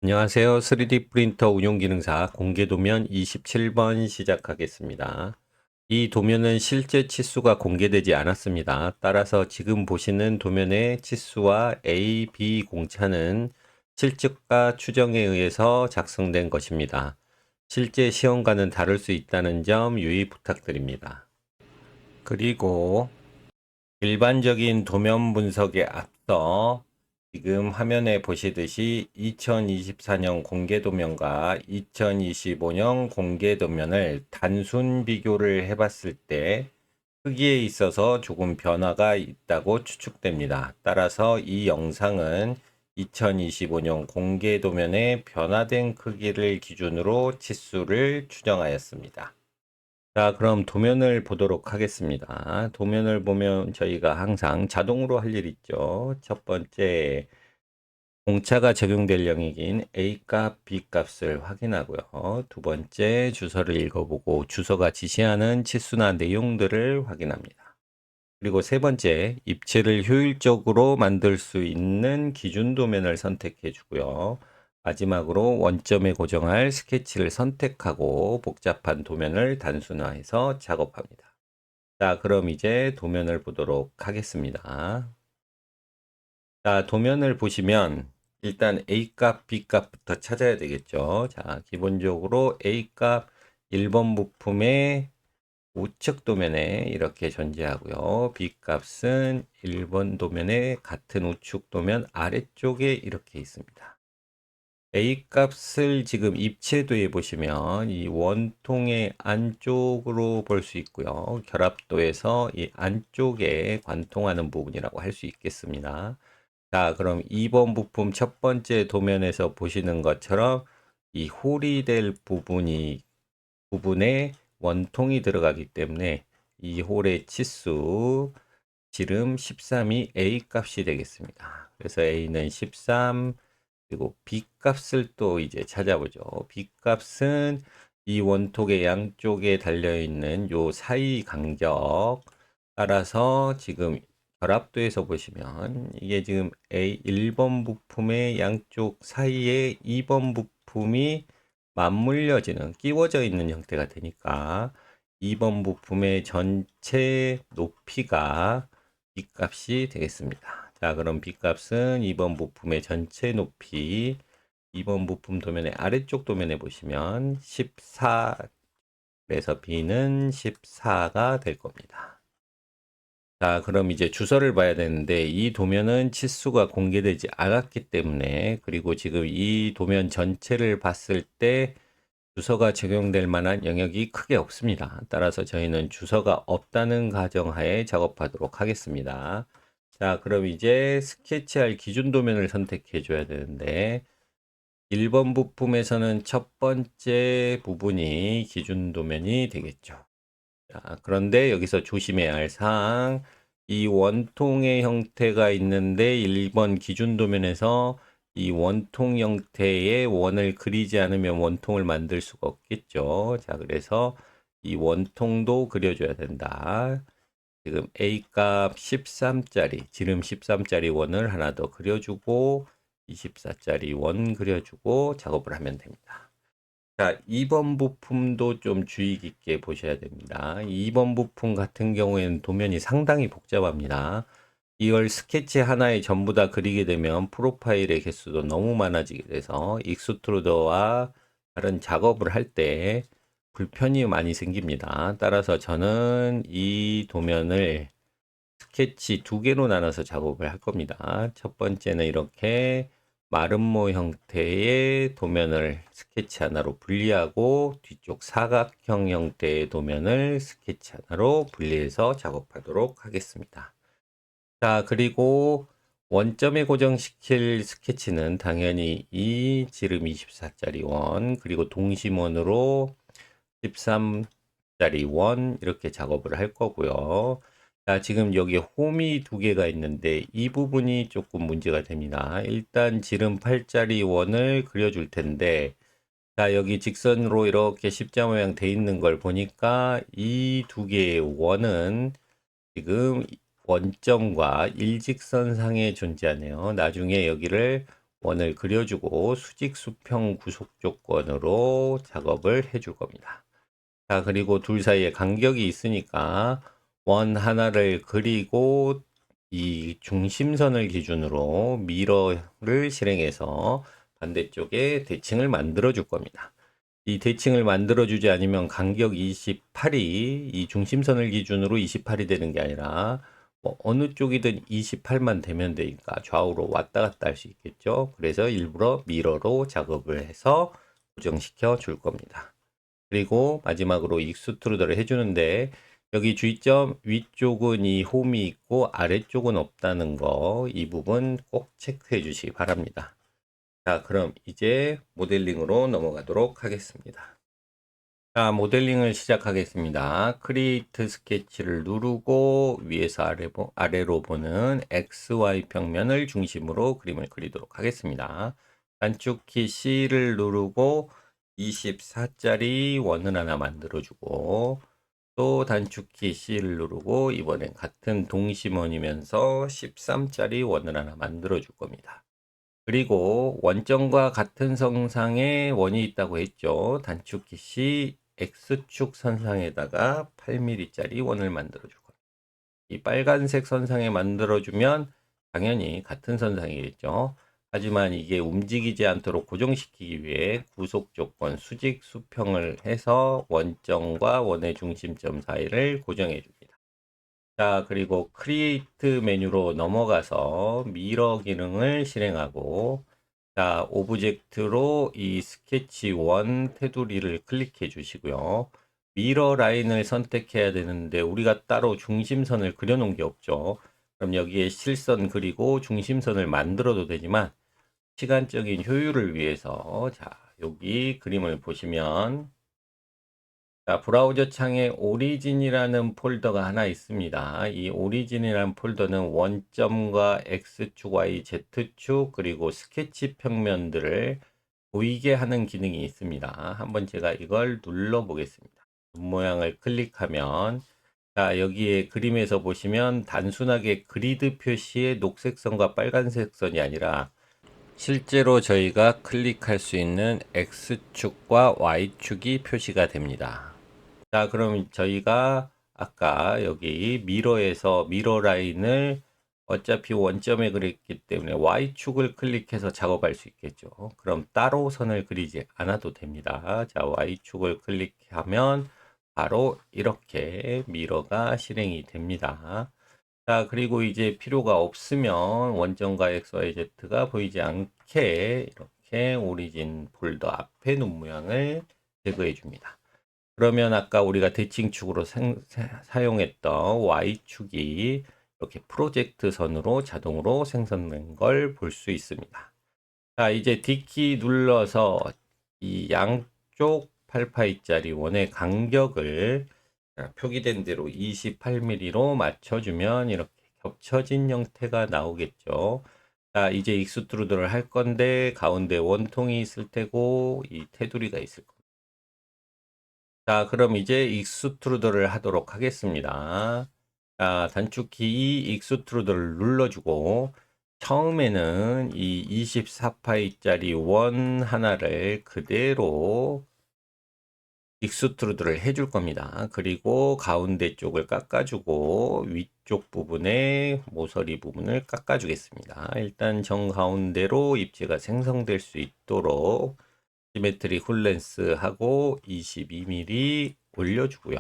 안녕하세요. 3D 프린터 운용 기능사 공개 도면 27번 시작하겠습니다. 이 도면은 실제 치수가 공개되지 않았습니다. 따라서 지금 보시는 도면의 치수와 A, B 공차는 실측과 추정에 의해서 작성된 것입니다. 실제 시험과는 다를 수 있다는 점 유의 부탁드립니다. 그리고 일반적인 도면 분석에 앞서 지금 화면에 보시듯이 2024년 공개 도면과 2025년 공개 도면을 단순 비교를 해봤을 때 크기에 있어서 조금 변화가 있다고 추측됩니다. 따라서 이 영상은 2025년 공개 도면의 변화된 크기를 기준으로 치수를 추정하였습니다. 자, 그럼 도면을 보도록 하겠습니다. 도면을 보면 저희가 항상 자동으로 할 일 있죠. 첫 번째, 공차가 적용될 영역인 A 값, B 값을 확인하고요. 두 번째, 주소를 읽어보고 주소가 지시하는 치수나 내용들을 확인합니다. 그리고 세 번째, 입체를 효율적으로 만들 수 있는 기준 도면을 선택해 주고요. 마지막으로 원점에 고정할 스케치를 선택하고 복잡한 도면을 단순화해서 작업합니다. 자, 그럼 이제 도면을 보도록 하겠습니다. 자, 도면을 보시면 일단 A 값, B 값부터 찾아야 되겠죠. 자, 기본적으로 A 값 1번 부품의 우측 도면에 이렇게 존재하고요. B 값은 1번 도면에 같은 우측 도면 아래쪽에 이렇게 있습니다. A 값을 지금 입체도에 보시면 이 원통의 안쪽으로 볼 수 있고요. 결합도에서 이 안쪽에 관통하는 부분이라고 할 수 있겠습니다. 자, 그럼 2번 부품 첫 번째 도면에서 보시는 것처럼 이 홀이 될 부분에 원통이 들어가기 때문에 이 홀의 치수 지름 13이 A 값이 되겠습니다. 그래서 A는 13, 그리고 B 값을 또 이제 찾아보죠. B 값은 이 원통의 양쪽에 달려있는 요 사이 간격 따라서 지금 결합도에서 보시면 이게 지금 A 1번 부품의 양쪽 사이에 2번 부품이 맞물려지는 끼워져 있는 형태가 되니까 2번 부품의 전체 높이가 B값이 되겠습니다. 자, 그럼 B값은 2번 부품의 전체 높이 2번 부품 도면의 아래쪽 도면에 보시면 14, 그래서 B는 14가 될 겁니다. 자, 그럼 이제 주소를 봐야 되는데 이 도면은 치수가 공개되지 않았기 때문에 그리고 지금 이 도면 전체를 봤을 때 주소가 적용될 만한 영역이 크게 없습니다. 따라서 저희는 주소가 없다는 가정하에 작업하도록 하겠습니다. 자, 그럼 이제 스케치할 기준 도면을 선택해 줘야 되는데 1번 부품에서는 첫 번째 부분이 기준 도면이 되겠죠. 자, 그런데 여기서 조심해야 할 사항, 이 원통의 형태가 있는데 1번 기준 도면에서 이 원통 형태의 원을 그리지 않으면 원통을 만들 수가 없겠죠. 자, 그래서 이 원통도 그려줘야 된다. 지금 A 값 13짜리, 지름 13짜리 원을 하나 더 그려주고 24짜리 원 그려주고 작업을 하면 됩니다. 자, 2번 부품도 좀 주의 깊게 보셔야 됩니다. 2번 부품 같은 경우에는 도면이 상당히 복잡합니다. 이걸 스케치 하나에 전부 다 그리게 되면 프로파일의 개수도 너무 많아지게 돼서 익스트루더와 다른 작업을 할 때 불편이 많이 생깁니다. 따라서 저는 이 도면을 스케치 두 개로 나눠서 작업을 할 겁니다. 첫 번째는 이렇게 마름모 형태의 도면을 스케치 하나로 분리하고 뒤쪽 사각형 형태의 도면을 스케치 하나로 분리해서 작업하도록 하겠습니다. 자, 그리고 원점에 고정시킬 스케치는 당연히 이 지름 24짜리 원, 그리고 동심원으로 13짜리 원 이렇게 작업을 할 거고요. 자, 지금 여기 홈이 두 개가 있는데 이 부분이 조금 문제가 됩니다. 일단 지름 8짜리 원을 그려줄 텐데 자, 여기 직선으로 이렇게 십자 모양 돼 있는 걸 보니까 이 두 개의 원은 지금 원점과 일직선상에 존재하네요. 나중에 여기를 원을 그려주고 수직 수평 구속 조건으로 작업을 해줄 겁니다. 자, 그리고 둘 사이에 간격이 있으니까 원 하나를 그리고 이 중심선을 기준으로 미러를 실행해서 반대쪽에 대칭을 만들어 줄 겁니다. 이 대칭을 만들어 주지 않으면 간격 28이 이 중심선을 기준으로 28이 되는 게 아니라 뭐 어느 쪽이든 28만 되면 되니까 좌우로 왔다 갔다 할 수 있겠죠. 그래서 일부러 미러로 작업을 해서 고정시켜 줄 겁니다. 그리고 마지막으로 익스트루더를 해주는데 여기 주의점 위쪽은 이 홈이 있고 아래쪽은 없다는 거 이 부분 꼭 체크해 주시기 바랍니다. 자, 그럼 이제 모델링으로 넘어가도록 하겠습니다. 자, 모델링을 시작하겠습니다. 크리에이트 스케치를 누르고 위에서 아래로 보는 XY 평면을 중심으로 그림을 그리도록 하겠습니다. 단축키 C를 누르고 24짜리 원을 하나 만들어주고 또 단축키 C를 누르고 이번엔 같은 동심원이면서 13짜리 원을 하나 만들어줄 겁니다. 그리고 원점과 같은 선상에 원이 있다고 했죠. 단축키 C X축 선상에다가 8mm짜리 원을 만들어 줄 겁니다. 이 빨간색 선상에 만들어 주면 당연히 같은 선상이겠죠. 하지만 이게 움직이지 않도록 고정시키기 위해 구속 조건 수직 수평을 해서 원점과 원의 중심점 사이를 고정해 줍니다. 자, 그리고 크리에이트 메뉴로 넘어가서 미러 기능을 실행하고 자, 오브젝트로 이 스케치 1 테두리를 클릭해 주시고요. 미러 라인을 선택해야 되는데 우리가 따로 중심선을 그려 놓은 게 없죠. 그럼 여기에 실선 그리고 중심선을 만들어도 되지만 시간적인 효율을 위해서 자, 여기 그림을 보시면 자, 브라우저 창에 오리진이라는 폴더가 하나 있습니다. 이 오리진이라는 폴더는 원점과 X축, Y, Z축, 그리고 스케치 평면들을 보이게 하는 기능이 있습니다. 한번 제가 이걸 눌러 보겠습니다. 눈 모양을 클릭하면 자, 여기에 그림에서 보시면 단순하게 그리드 표시의 녹색 선과 빨간색 선이 아니라 실제로 저희가 클릭할 수 있는 X축과 Y축이 표시가 됩니다. 자, 그럼 저희가 아까 여기 미러에서 미러 라인을 어차피 원점에 그렸기 때문에 Y축을 클릭해서 작업할 수 있겠죠. 그럼 따로 선을 그리지 않아도 됩니다. 자, Y축을 클릭하면 바로 이렇게 미러가 실행이 됩니다. 자, 그리고 이제 필요가 없으면 원점과 XYZ가 보이지 않게 이렇게 오리진 폴더 앞에 눈 모양을 제거해 줍니다. 그러면 아까 우리가 대칭축으로 사용했던 Y축이 이렇게 프로젝트 선으로 자동으로 생성된 걸 볼 수 있습니다. 자, 이제 D키 눌러서 이 양쪽 8파이짜리 원의 간격을 표기된 대로 28mm로 맞춰주면 이렇게 겹쳐진 형태가 나오겠죠. 자, 이제 익스트루드를 할 건데 가운데 원통이 있을 테고 이 테두리가 있을 겁니다. 자, 그럼 이제 익스트루더를 하도록 하겠습니다. 자, 단축키 익스트루더를 눌러주고 처음에는 이 24파이짜리 원 하나를 그대로 익스트루드를 해줄 겁니다. 그리고 가운데 쪽을 깎아주고 위쪽 부분에 모서리 부분을 깎아주겠습니다. 일단 정가운데로 입체가 생성될 수 있도록 시메트리 훌렌스 하고 22mm 올려주고요.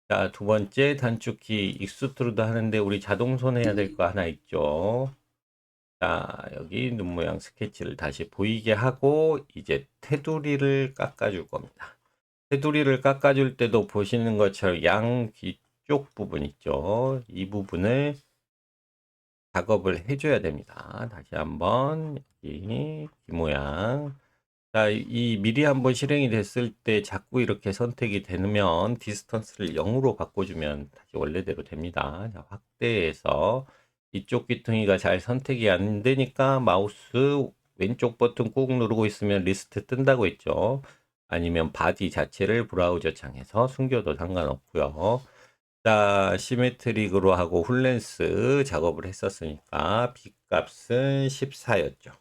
자, 두 번째 단축키 익스트루드 하는데 우리 자동손 해야 될 거 하나 있죠. 자, 여기 눈 모양 스케치를 다시 보이게 하고 이제 테두리를 깎아줄 겁니다. 테두리를 깎아줄 때도 보시는 것처럼 양 뒤쪽 부분 있죠. 이 부분을 작업을 해줘야 됩니다. 다시 한번 여기 이 모양. 자, 이 미리 한번 실행이 됐을 때 자꾸 이렇게 선택이 되면 디스턴스를 0으로 바꿔주면 다시 원래대로 됩니다. 자, 확대해서 이쪽 귀퉁이가 잘 선택이 안 되니까 마우스 왼쪽 버튼 꾹 누르고 있으면 리스트 뜬다고 했죠. 아니면 바디 자체를 브라우저 창에서 숨겨도 상관없고요. 자, 시메트릭으로 하고 훌렌스 작업을 했었으니까 B 값은 14였죠.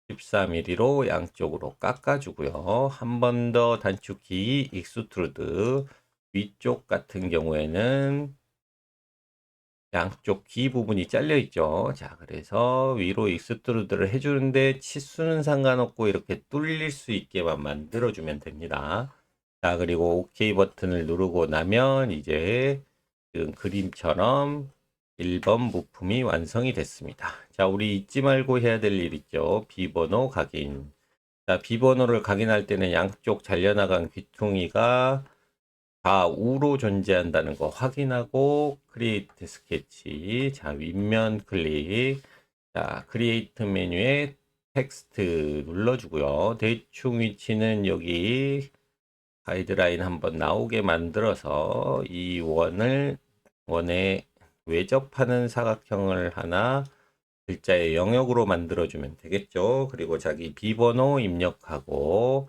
14mm로 양쪽으로 깎아주고요. 한 번 더 단축키 익스트루드 위쪽 같은 경우에는 양쪽 귀 부분이 잘려 있죠. 자, 그래서 위로 익스트루드를 해주는데 치수는 상관없고 이렇게 뚫릴 수 있게만 만들어주면 됩니다. 자, 그리고 OK 버튼을 누르고 나면 이제 지금 그림처럼 1번 부품이 완성이 됐습니다. 자, 우리 잊지 말고 해야 될 일 있죠. 비번호 각인. 자, 비번호를 각인할 때는 양쪽 잘려나간 귀퉁이가 좌우로 존재한다는 거 확인하고 크리에이트 스케치. 자, 윗면 클릭. 자, 크리에이트 메뉴에 텍스트 눌러주고요. 대충 위치는 여기 가이드라인 한번 나오게 만들어서 이 원에 외접하는 사각형을 하나 글자의 영역으로 만들어주면 되겠죠. 그리고 자기 비번호 입력하고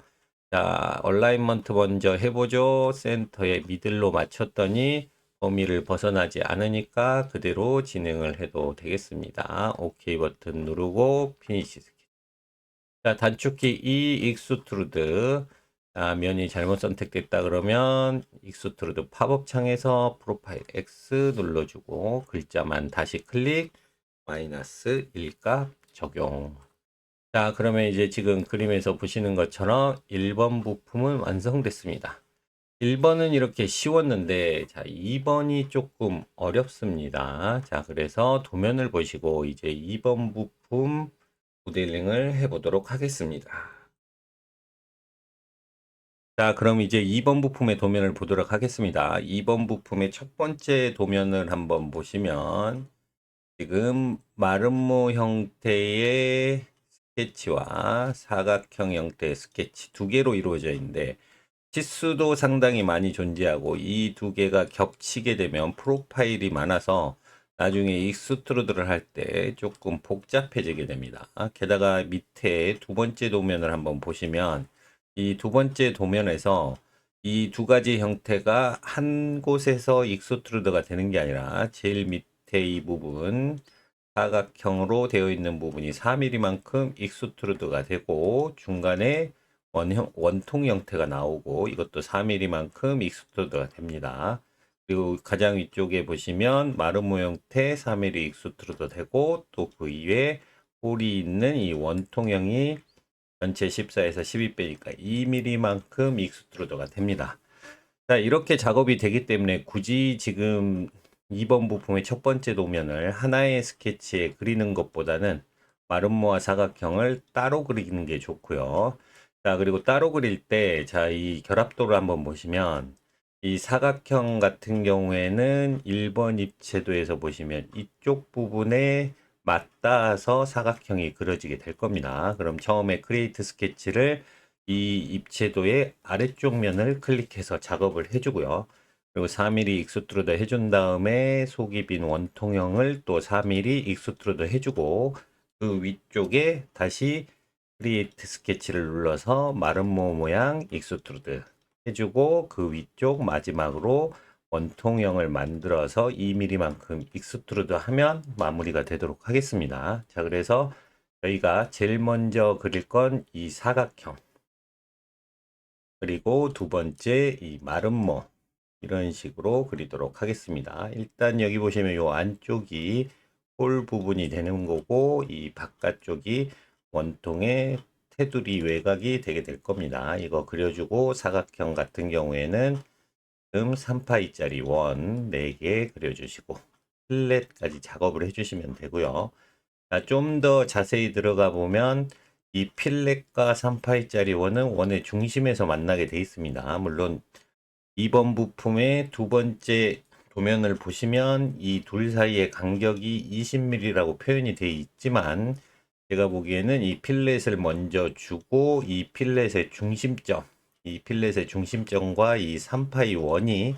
자, 얼라이먼트 먼저 해보죠. 센터에 미들로 맞췄더니 범위를 벗어나지 않으니까 그대로 진행을 해도 되겠습니다. OK 버튼 누르고 피니시 스케치. 자, 단축키 E 익스트루드. 자, 면이 잘못 선택됐다 그러면 익스트루드 팝업 창에서 프로파일 X 눌러주고 글자만 다시 클릭 마이너스 1값 적용. 자, 그러면 이제 지금 그림에서 보시는 것처럼 1번 부품은 완성됐습니다. 1번은 이렇게 쉬웠는데, 자, 2번이 조금 어렵습니다. 자, 그래서 도면을 보시고 이제 2번 부품 모델링을 해보도록 하겠습니다. 자, 그럼 이제 2번 부품의 도면을 보도록 하겠습니다. 2번 부품의 첫 번째 도면을 한번 보시면 지금 마름모 형태의 스케치와 사각형 형태의 스케치 두 개로 이루어져 있는데 치수도 상당히 많이 존재하고 이 두 개가 겹치게 되면 프로파일이 많아서 나중에 익스트루드를 할 때 조금 복잡해지게 됩니다. 게다가 밑에 두 번째 도면을 한번 보시면 이 두 번째 도면에서 이 두 가지 형태가 한 곳에서 익스트루드가 되는 게 아니라 제일 밑에 이 부분 사각형으로 되어 있는 부분이 4mm만큼 익스트루드가 되고 중간에 원통 형태가 나오고 이것도 4mm만큼 익스트루드가 됩니다. 그리고 가장 위쪽에 보시면 마름모 형태 4mm 익스트루드 되고 또 그 이외에 홀이 있는 이 원통형이 전체 14에서 12 빼니까 2mm만큼 익스트루드가 됩니다. 자, 이렇게 작업이 되기 때문에 굳이 지금 2번 부품의 첫 번째 도면을 하나의 스케치에 그리는 것보다는 마름모와 사각형을 따로 그리는 게 좋고요. 자, 그리고 따로 그릴 때, 자, 이 결합도를 한번 보시면 이 사각형 같은 경우에는 1번 입체도에서 보시면 이쪽 부분에 맞닿아서 사각형이 그려지게 될 겁니다. 그럼 처음에 크리에이트 스케치를 이 입체도의 아래쪽 면을 클릭해서 작업을 해주고요. 그리고 4mm 익스트루더 해준 다음에 속이 빈 원통형을 또 4mm 익스트루더 해주고 그 위쪽에 다시 크리에이트 스케치를 눌러서 마름모 모양 익스트루드 해주고 그 위쪽 마지막으로 원통형을 만들어서 2mm만큼 익스트루드 하면 마무리가 되도록 하겠습니다. 자, 그래서 저희가 제일 먼저 그릴 건 이 사각형. 그리고 두 번째 이 마름모 이런 식으로 그리도록 하겠습니다. 일단 여기 보시면 이 안쪽이 홀 부분이 되는 거고 이 바깥쪽이 원통의 테두리 외곽이 되게 될 겁니다. 이거 그려주고 사각형 같은 경우에는 지금 3파이짜리 원 4개 그려주시고 필렛까지 작업을 해주시면 되고요. 좀 더 자세히 들어가 보면 이 필렛과 3파이짜리 원은 원의 중심에서 만나게 되어 있습니다. 물론 2번 부품의 두 번째 도면을 보시면 이 둘 사이의 간격이 20mm라고 표현이 되어 있지만 제가 보기에는 이 필렛을 먼저 주고 이 필렛의 중심점, 이 필렛의 중심점과 이 3파이 원이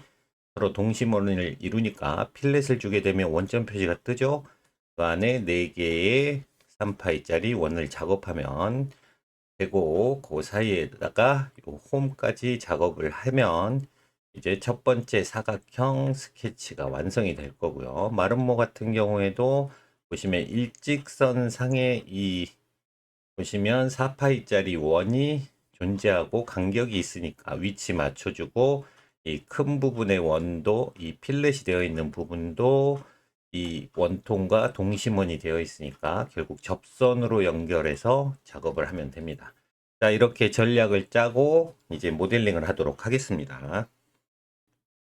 서로 동심원을 이루니까 필렛을 주게 되면 원점 표시가 뜨죠. 그 안에 4개의 3파이짜리 원을 작업하면 되고 그 사이에다가 요 홈까지 작업을 하면 이제 첫 번째 사각형 스케치가 완성이 될 거고요. 마름모 같은 경우에도 보시면 일직선 상의 이 보시면 4파이짜리 원이 존재하고 간격이 있으니까 위치 맞춰주고 이 큰 부분의 원도 이 필렛이 되어 있는 부분도 이 원통과 동심원이 되어 있으니까 결국 접선으로 연결해서 작업을 하면 됩니다. 자, 이렇게 전략을 짜고 이제 모델링을 하도록 하겠습니다.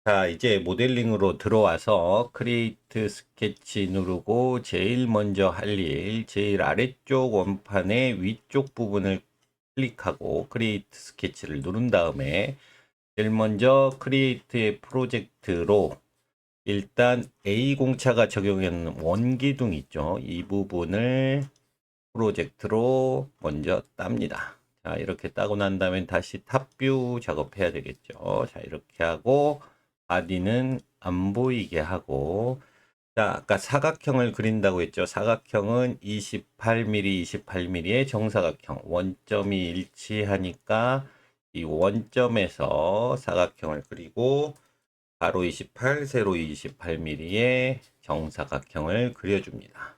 자, 이제 모델링으로 들어와서 크리에이트 스케치 누르고 제일 먼저 할 일, 제일 아래쪽 원판의 위쪽 부분을 클릭하고 크리에이트 스케치를 누른 다음에 제일 먼저 크리에이트의 프로젝트로 일단 A 공차가 적용하는 원기둥 있죠. 이 부분을 프로젝트로 먼저 땁니다. 자, 이렇게 따고 난 다음에 다시 탑뷰 작업해야 되겠죠. 자, 이렇게 하고 바디는 안 보이게 하고, 자, 아까 사각형을 그린다고 했죠. 사각형은 28mm, 28mm의 정사각형. 원점이 일치하니까 이 원점에서 사각형을 그리고 가로 28, 세로 28mm의 정사각형을 그려줍니다.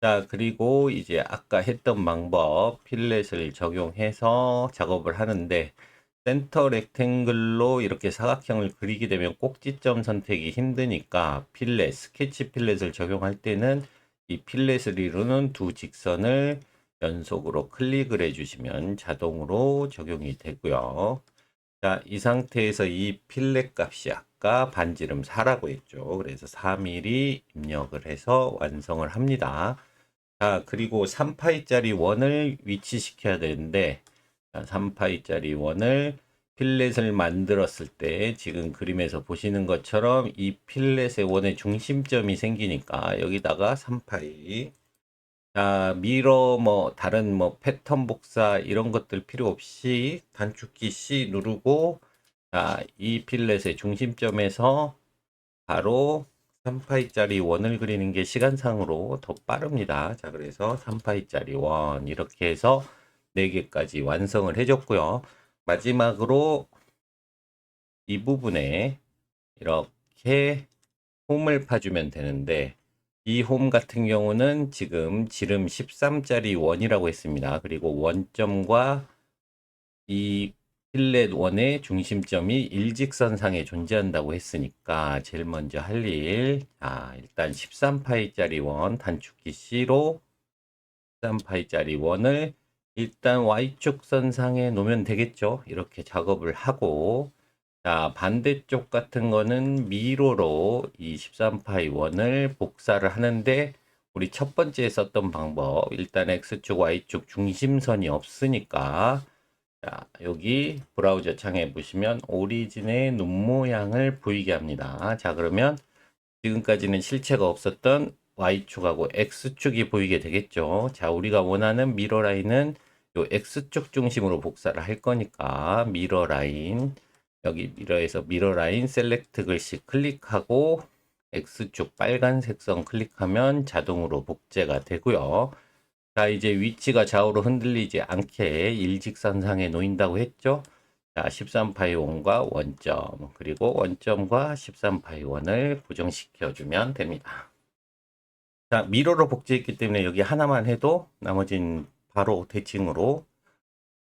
자, 그리고 이제 아까 했던 방법 필렛을 적용해서 작업을 하는데 센터 렉탱글로 이렇게 사각형을 그리게 되면 꼭지점 선택이 힘드니까 필렛, 스케치 필렛을 적용할 때는 이 필렛을 이루는 두 직선을 연속으로 클릭을 해주시면 자동으로 적용이 되고요. 자, 이 상태에서 이 필렛 값이 아까 반지름 4라고 했죠. 그래서 4mm 입력을 해서 완성을 합니다. 자, 그리고 3파이짜리 원을 위치시켜야 되는데, 3파이짜리 원을 필렛을 만들었을 때 지금 그림에서 보시는 것처럼 이 필렛의 원의 중심점이 생기니까 여기다가 3파이. 자, 미러 뭐 다른 뭐 패턴 복사 이런 것들 필요 없이 단축키 C 누르고 자, 이 필렛의 중심점에서 바로 3파이짜리 원을 그리는 게 시간상으로 더 빠릅니다. 자, 그래서 3파이짜리 원 이렇게 해서 4개까지 완성을 해줬고요. 마지막으로 이 부분에 이렇게 홈을 파주면 되는데 이 홈 같은 경우는 지금 지름 13짜리 원이라고 했습니다. 그리고 원점과 이 필렛 원의 중심점이 일직선상에 존재한다고 했으니까 제일 먼저 할 일, 일단 13파이짜리 원 단축키 C로 13파이짜리 원을 일단 Y축 선상에 놓으면 되겠죠. 이렇게 작업을 하고 자, 반대쪽 같은 거는 미로로 이 13파이 원을 복사를 하는데 우리 첫 번째 썼던 방법 일단 X축, Y축 중심선이 없으니까 자, 여기 브라우저 창에 보시면 오리진의 눈 모양을 보이게 합니다. 자, 그러면 지금까지는 실체가 없었던 Y축하고 X축이 보이게 되겠죠. 자, 우리가 원하는 미러 라인은 요 X축 중심으로 복사를 할 거니까 미러 라인 여기 미러에서 미러 라인 셀렉트 글씨 클릭하고 X축 빨간색 선 클릭하면 자동으로 복제가 되고요. 자, 이제 위치가 좌우로 흔들리지 않게 일직선상에 놓인다고 했죠. 자, 13파이 원과 원점, 그리고 원점과 13파이 원을 고정시켜 주면 됩니다. 자, 미러로 복제했기 때문에 여기 하나만 해도 나머진 바로 대칭으로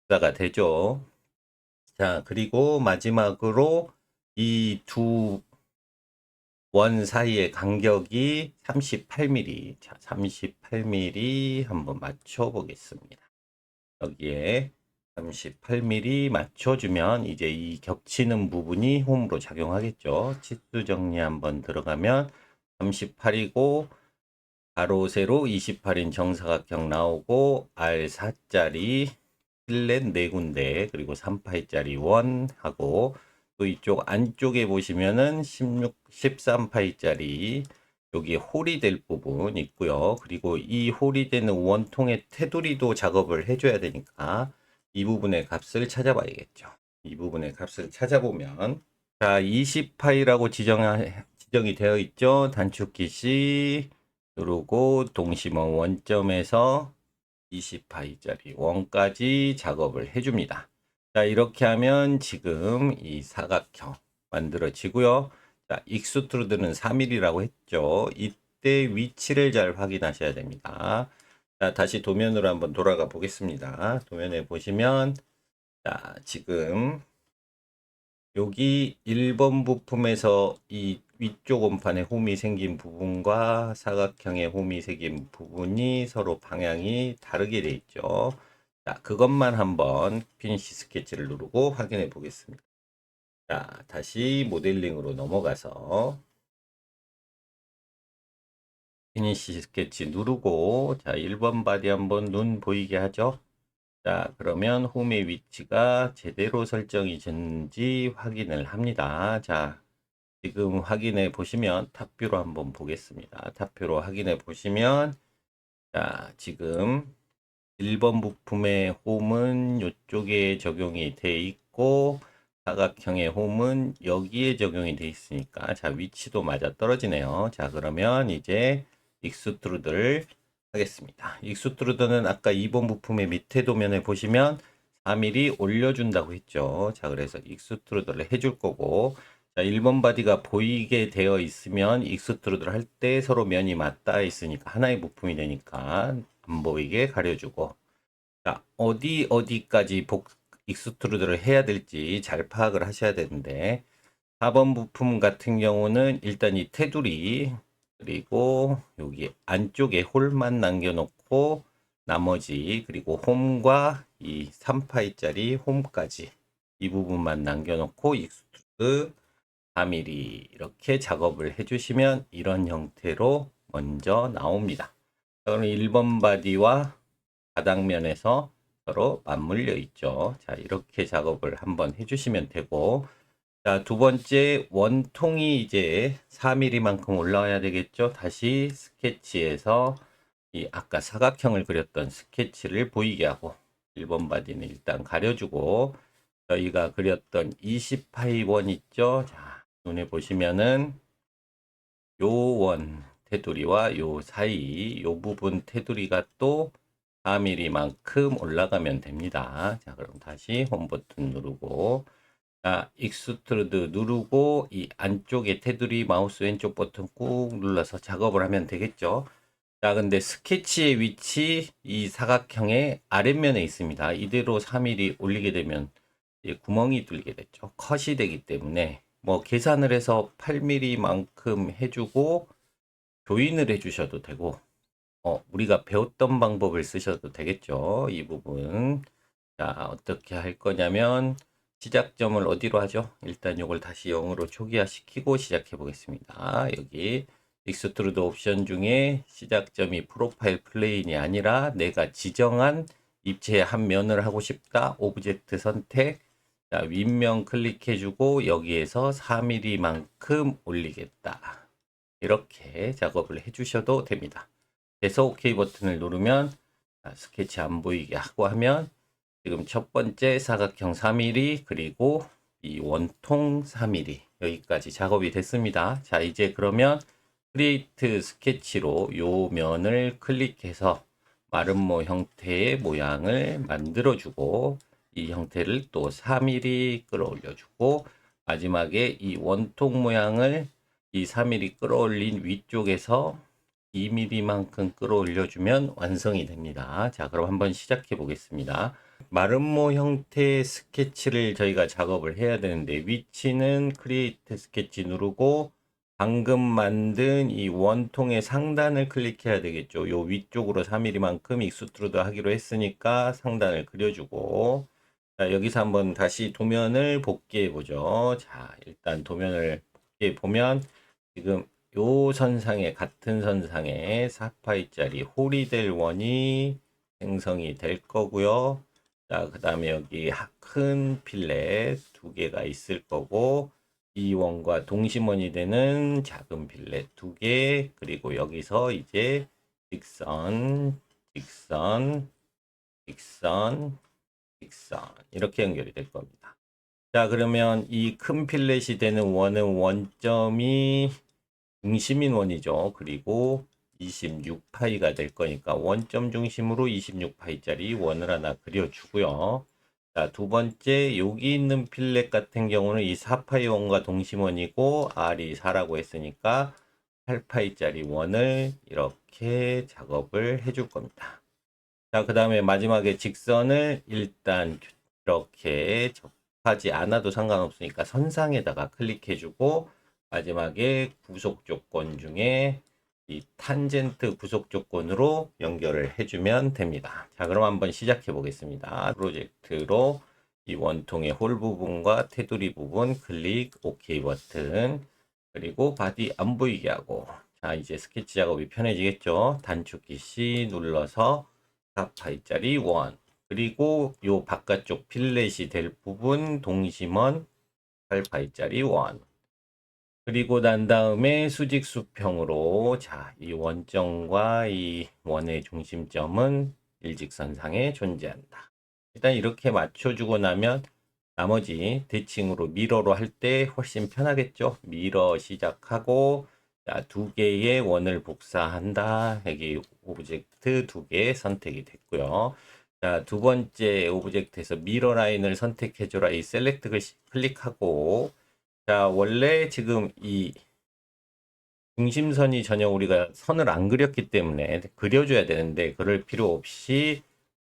복사가 되죠. 자, 그리고 마지막으로 이 두 원 사이의 간격이 38mm. 자, 38mm 한번 맞춰 보겠습니다. 여기에 38mm 맞춰주면 이제 이 겹치는 부분이 홈으로 작용하겠죠. 치수 정리 한번 들어가면 38이고 가로 세로 28인 정사각형 나오고 R4짜리 필렛 4군데 그리고 3파이짜리 원 하고 또 이쪽 안쪽에 보시면은 13파이짜리 여기 홀이 될 부분 있고요. 그리고 이 홀이 되는 원통의 테두리도 작업을 해줘야 되니까 이 부분의 값을 찾아봐야겠죠. 이 부분의 값을 찾아보면 자 20파이라고 지정이 되어 있죠. 단축키 C 누르고 동심원 원점에서 20파이짜리 원까지 작업을 해줍니다. 자, 이렇게 하면 지금 이 사각형 만들어지고요. 자, 익스트루드는 3mm라고 했죠. 이때 위치를 잘 확인하셔야 됩니다. 자, 다시 도면으로 한번 돌아가 보겠습니다. 도면에 보시면, 자, 지금 여기 1번 부품에서 이 위쪽 원판에 홈이 생긴 부분과 사각형의 홈이 생긴 부분이 서로 방향이 다르게 돼 있죠. 자, 그것만 한번 피니시 스케치를 누르고 확인해 보겠습니다. 자, 다시 모델링으로 넘어가서 피니시 스케치 누르고, 자, 1번 바디 한번 눈 보이게 하죠. 자, 그러면 홈의 위치가 제대로 설정이 됐는지 확인을 합니다. 자, 지금 확인해 보시면 탑뷰로 한번 보겠습니다. 탑뷰로 확인해 보시면, 자, 지금 1번 부품의 홈은 이쪽에 적용이 돼 있고, 사각형의 홈은 여기에 적용이 돼 있으니까, 자, 위치도 맞아 떨어지네요. 자, 그러면 이제 익스트루드를 하겠습니다. 익스트루드는 아까 2번 부품의 밑에 도면에 보시면 4mm 올려준다고 했죠. 자, 그래서 익스트루드를 해줄 거고, 자, 1번 바디가 보이게 되어 있으면 익스트루드를 할 때 서로 면이 맞닿아 있으니까 하나의 부품이 되니까 안 보이게 가려주고, 자, 어디까지 익스트루드를 해야 될지 잘 파악을 하셔야 되는데, 4번 부품 같은 경우는 일단 이 테두리, 그리고 여기 안쪽에 홀만 남겨놓고, 나머지, 그리고 홈과 이 3파이짜리 홈까지 이 부분만 남겨놓고 익스트루드 4mm 이렇게 작업을 해주시면 이런 형태로 먼저 나옵니다. 그럼 1번 바디와 바닥면에서 서로 맞물려 있죠. 자, 이렇게 작업을 한번 해주시면 되고, 자, 두 번째 원통이 이제 4mm만큼 올라와야 되겠죠. 다시 스케치에서 이 아까 사각형을 그렸던 스케치를 보이게 하고, 1번 바디는 일단 가려주고, 저희가 그렸던 20파이 원 있죠. 자, 눈에 보시면은 요 원 테두리와 요 사이 요 부분 테두리가 또 4mm만큼 올라가면 됩니다. 자, 그럼 다시 홈 버튼 누르고, 자, 익스트루드 누르고 이 안쪽에 테두리 마우스 왼쪽 버튼 꾹 눌러서 작업을 하면 되겠죠. 자, 근데 스케치의 위치 이 사각형의 아랫면에 있습니다. 이대로 3mm 올리게 되면 이제 구멍이 뚫리게 됐죠. 컷이 되기 때문에 뭐 계산을 해서 8mm만큼 해주고 조인을 해주셔도 되고, 우리가 배웠던 방법을 쓰셔도 되겠죠. 이 부분. 자, 어떻게 할 거냐면 시작점을 어디로 하죠? 일단 이걸 다시 0으로 초기화시키고 시작해 보겠습니다. 여기 익스트루드 옵션 중에 시작점이 프로파일 플레인이 아니라 내가 지정한 입체의 한 면을 하고 싶다. 오브젝트 선택. 자, 윗면 클릭해주고 여기에서 4mm만큼 올리겠다. 이렇게 작업을 해주셔도 됩니다. 그래서 OK 버튼을 누르면 스케치 안 보이게 하고 하면 지금 첫 번째 사각형 3mm 그리고 이 원통 3mm 여기까지 작업이 됐습니다. 자, 이제 그러면 크리에이트 스케치로 요 면을 클릭해서 마름모 형태의 모양을 만들어주고 이 형태를 또 4mm 끌어올려주고 마지막에 이 원통 모양을 이 3mm 끌어올린 위쪽에서 2mm만큼 끌어올려주면 완성이 됩니다. 자, 그럼 한번 시작해 보겠습니다. 마름모 형태의 스케치를 저희가 작업을 해야 되는데 위치는 크리에이트 스케치 누르고 방금 만든 이 원통의 상단을 클릭해야 되겠죠. 요 위쪽으로 3mm만큼 익스트루드 하기로 했으니까 상단을 그려주고, 자, 여기서 한번 다시 도면을 복귀해 보죠. 자, 일단 도면을 복귀해 보면 지금 요 선상에 같은 선상에 4파이짜리 홀이 될 원이 생성이 될 거고요. 자, 그 다음에 여기 큰 필렛 두 개가 있을 거고 이 원과 동심원이 되는 작은 필렛 두 개, 그리고 여기서 이제 직선, 직선, 직선, 직선 이렇게 연결이 될 겁니다. 자, 그러면 이 큰 필렛이 되는 원은 원점이 중심인 원이죠. 그리고 26파이가 될 거니까 원점 중심으로 26파이짜리 원을 하나 그려주고요. 자, 두 번째 여기 있는 필렛 같은 경우는 이 4파이 원과 동심원이고 R이 4라고 했으니까 8파이짜리 원을 이렇게 작업을 해줄 겁니다. 자, 그 다음에 마지막에 직선을 일단 이렇게 접하지 않아도 상관없으니까 선상에다가 클릭해주고 마지막에 구속 조건 중에 이 탄젠트 구속 조건으로 연결을 해주면 됩니다. 자, 그럼 한번 시작해 보겠습니다. 프로젝트로 이 원통의 홀 부분과 테두리 부분 클릭 OK 버튼 그리고 바디 안 보이게 하고 자, 이제 스케치 작업이 편해지겠죠. 단축키 C 눌러서 4파이짜리 1 그리고 요 바깥쪽 필렛이 될 부분 동심원 8파이짜리 1 그리고 난 다음에 수직 수평으로 자, 이 원점과 이 원의 중심점은 일직선상에 존재한다. 일단 이렇게 맞춰주고 나면 나머지 대칭으로 미러로 할 때 훨씬 편하겠죠. 미러 시작하고 자, 두 개의 원을 복사한다. 여기 오브젝트 두 개 선택이 됐고요. 자, 두 번째 오브젝트에서 미러 라인을 선택해줘라. 이 셀렉트 클릭하고 자, 원래 지금 이 중심선이 전혀 우리가 선을 안 그렸기 때문에 그려줘야 되는데 그럴 필요 없이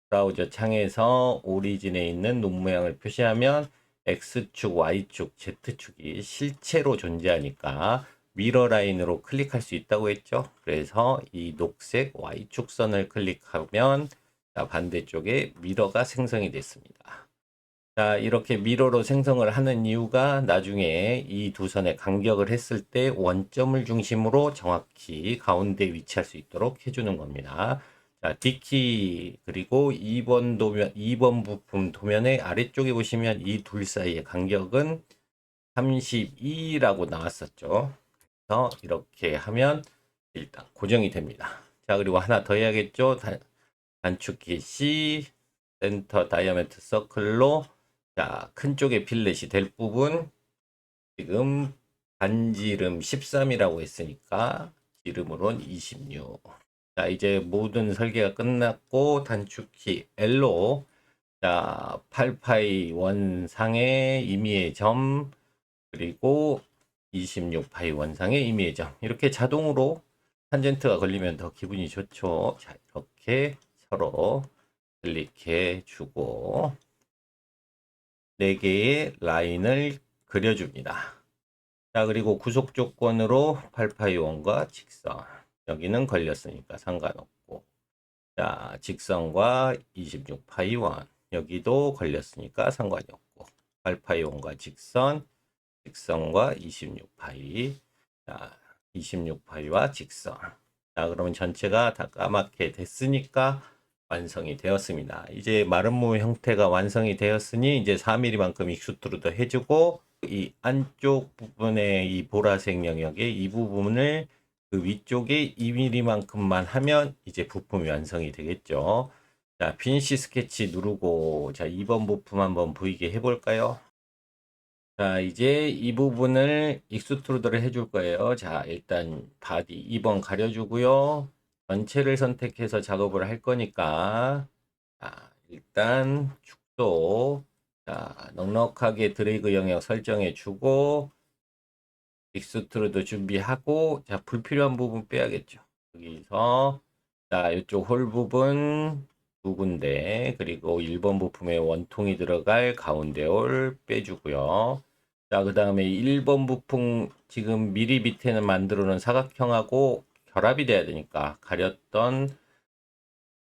브라우저 창에서 오리진에 있는 눈 모양을 표시하면 X축, Y축, Z축이 실체로 존재하니까 미러 라인으로 클릭할 수 있다고 했죠. 그래서 이 녹색 Y축선을 클릭하면 반대쪽에 미러가 생성이 됐습니다. 자, 이렇게 미러로 생성을 하는 이유가 나중에 이 두 선의 간격을 했을 때 원점을 중심으로 정확히 가운데 위치할 수 있도록 해주는 겁니다. 자, D키 그리고 2번 도면, 2번 부품 도면의 아래쪽에 보시면 이 둘 사이의 간격은 32라고 나왔었죠. 그래서 이렇게 하면 일단 고정이 됩니다. 자, 그리고 하나 더 해야겠죠. 단축키 C, 센터 다이아메트 서클로 자, 큰 쪽에 필렛이 될 부분 지금 반지름 13이라고 했으니까 지름으론 26. 자, 이제 모든 설계가 끝났고 단축키 L로 자, 8파이 원상의 임의의 점 그리고 26파이 원상의 임의의 점 이렇게 자동으로 탄젠트가 걸리면 더 기분이 좋죠. 자, 이렇게 서로 클릭해 주고 4개의 라인을 그려줍니다. 자, 그리고 구속 조건으로 8파이원과 직선. 여기는 걸렸으니까 상관없고. 자, 직선과 26파이원. 여기도 걸렸으니까 상관이 없고. 8파이원과 직선, 직선과 26파이. 자, 26파이와 직선. 자, 그러면 전체가 다 까맣게 됐으니까 완성이 되었습니다. 이제 마름모 형태가 완성이 되었으니 이제 4mm만큼 익스트루드 해주고 이 안쪽 부분의 이 보라색 영역의 이 부분을 그 위쪽에 2mm만큼만 하면 이제 부품이 완성이 되겠죠. 자, 피니시 스케치 누르고 자, 2번 부품 한번 보이게 해볼까요? 자, 이제 이 부분을 익스트루드를 해줄 거예요. 자, 일단 바디 2번 가려주고요. 전체를 선택해서 작업을 할 거니까 자, 일단 축도 자, 넉넉하게 드래그 영역 설정해 주고 익스트루드 준비하고 자, 불필요한 부분 빼야겠죠. 여기서 자, 이쪽 홀 부분 두 군데 그리고 1번 부품에 원통이 들어갈 가운데 홀 빼주고요. 자, 그 다음에 1번 부품 지금 미리 밑에는 만들어 놓은 사각형하고 결합이 돼야 되니까 가렸던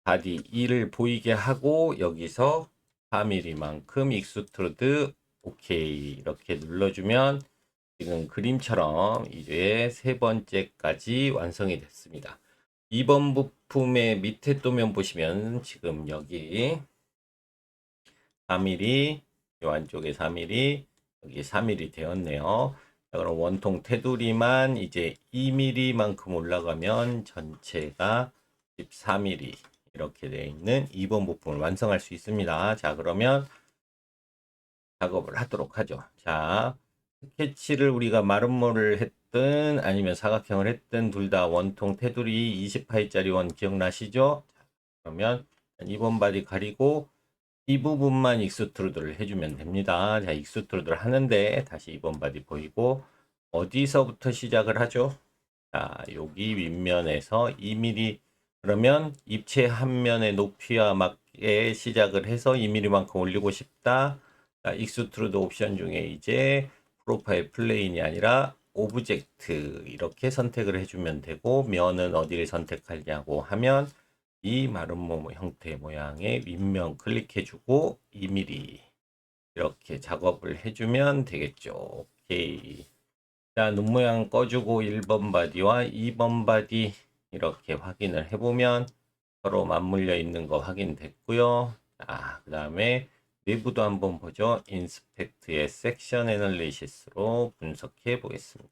바디 2를 보이게 하고 여기서 4mm만큼 익스트루드 오케이 이렇게 눌러주면 지금 그림처럼 이제 세 번째까지 완성이 됐습니다. 2번 부품의 밑에 도면 보시면 지금 여기 4mm 이 안쪽에 4mm 여기 4mm 되었네요. 자, 그럼 원통 테두리만 이제 2mm만큼 올라가면 전체가 14mm 이렇게 되어 있는 2번 부품을 완성할 수 있습니다. 자, 그러면 작업을 하도록 하죠. 자, 스케치를 우리가 마름모를 했든 아니면 사각형을 했든 둘 다 원통 테두리 20파이짜리 원 기억나시죠? 그러면 2번 바디 가리고 이 부분만 익스트루드를 해주면 됩니다. 자, 익스트루드를 하는데 다시 2번 바디 보이고 어디서부터 시작을 하죠? 자, 여기 윗면에서 2mm 그러면 입체 한 면의 높이와 맞게 시작을 해서 2mm만큼 올리고 싶다. 자, 익스트루드 옵션 중에 이제 프로파일 플레인이 아니라 오브젝트 이렇게 선택을 해주면 되고, 면은 어디를 선택하냐고 하면 이 마름모 형태 모양의 윗면 클릭해주고 2mm 이렇게 작업을 해주면 되겠죠. 오케이. 자, 눈 모양 꺼주고 1번 바디와 2번 바디 이렇게 확인을 해보면 서로 맞물려 있는 거 확인됐고요. 자, 그 다음에 내부도 한번 보죠. 인스펙트의 섹션 애널리시스로 분석해 보겠습니다.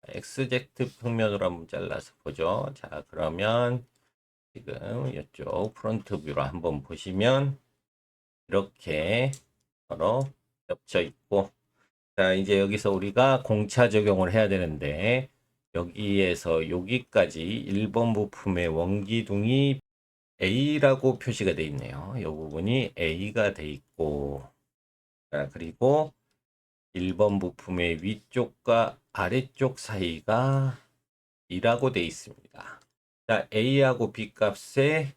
XZ 평면으로 한번 잘라서 보죠. 자, 그러면 지금 이쪽 프론트 뷰로 한번 보시면 이렇게 서로 겹쳐 있고, 자, 이제 여기서 우리가 공차 적용을 해야 되는데, 여기에서 여기까지 1번 부품의 원기둥이 A라고 표시가 되어 있네요. 이 부분이 A가 되어 있고, 자, 그리고 1번 부품의 위쪽과 아래쪽 사이가 2라고 되어 있습니다. 자, A하고 B 값에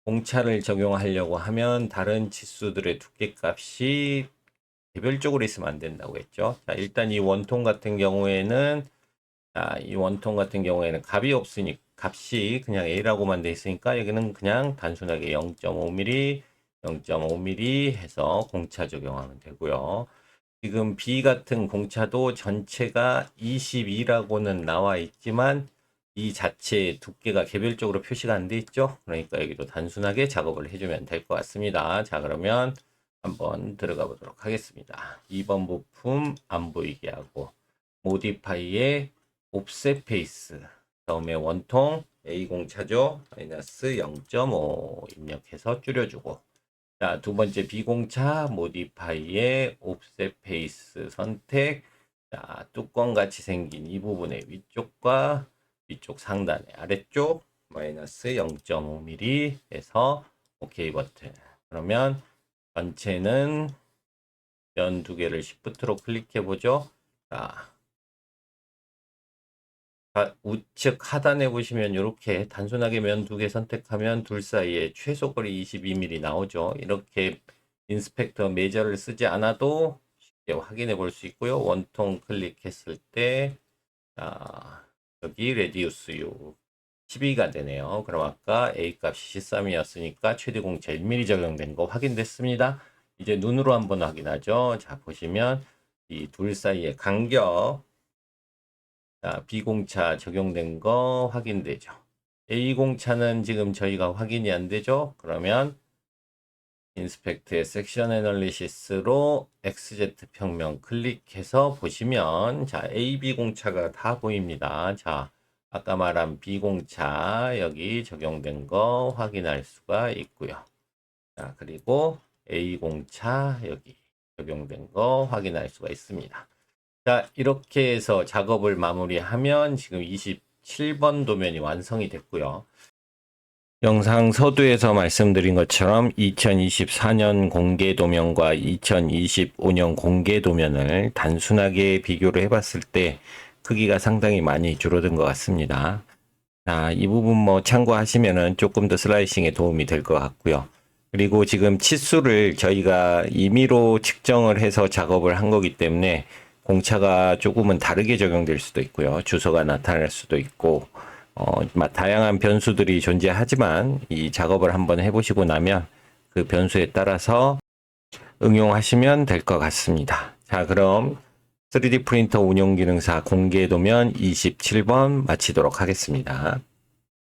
공차를 적용하려고 하면 다른 치수들의 두께 값이 개별적으로 있으면 안 된다고 했죠. 자, 일단 이 원통 같은 경우에는, 자, 이 원통 같은 경우에는 값이 없으니 값이 그냥 A라고만 돼 있으니까 여기는 그냥 단순하게 0.5mm, 0.5mm 해서 공차 적용하면 되고요. 지금 B 같은 공차도 전체가 22라고는 나와 있지만 이 자체 두께가 개별적으로 표시가 안 돼 있죠. 그러니까 여기도 단순하게 작업을 해주면 될 것 같습니다. 자, 그러면 한번 들어가 보도록 하겠습니다. 2번 부품 안 보이게 하고 모디파이의 옵셋 페이스 다음에 원통 A 공차죠. 마이너스 0.5 입력해서 줄여주고, 자, 두 번째 비공차 모디파이의 옵셋 페이스 선택. 자, 뚜껑 같이 생긴 이 부분의 위쪽과 위쪽 상단의 아래쪽 마이너스 0.5mm 해서 OK 버튼. 그러면 전체는 면 두 개를 Shift로 클릭해 보죠. 자, 우측 하단에 보시면 이렇게 단순하게 면 두 개 선택하면 둘 사이에 최소 거리 22mm 나오죠. 이렇게 인스펙터 메저를 쓰지 않아도 쉽게 확인해 볼 수 있고요. 원통 클릭했을 때, 자, 여기 레디우스 U 12가 되네요. 그럼 아까 A 값이 13이었으니까 최대 공차 1mm 적용된 거 확인됐습니다. 이제 눈으로 한번 확인하죠. 자, 보시면 이 둘 사이의 간격, 자, B공차 적용된 거 확인되죠. A공차는 지금 저희가 확인이 안 되죠. 그러면 인스펙트의 섹션 애널리시스로 XZ 평면 클릭해서 보시면, 자, AB 공차가 다 보입니다. 자, 아까 말한 B공차 여기 적용된 거 확인할 수가 있고요. 자, 그리고 A공차 여기 적용된 거 확인할 수가 있습니다. 자, 이렇게 해서 작업을 마무리하면 지금 27번 도면이 완성이 됐고요. 영상 서두에서 말씀드린 것처럼 2024년 공개 도면과 2025년 공개 도면을 단순하게 비교를 해봤을 때 크기가 상당히 많이 줄어든 것 같습니다. 자, 이 부분 뭐 참고하시면은 조금 더 슬라이싱에 도움이 될 것 같고요. 그리고 지금 치수를 저희가 임의로 측정을 해서 작업을 한 거기 때문에 공차가 조금은 다르게 적용될 수도 있고요. 주소가 나타날 수도 있고, 다양한 변수들이 존재하지만 이 작업을 한번 해보시고 나면 그 변수에 따라서 응용하시면 될 것 같습니다. 자, 그럼 3D 프린터 운용 기능사 공개 도면 27번 마치도록 하겠습니다.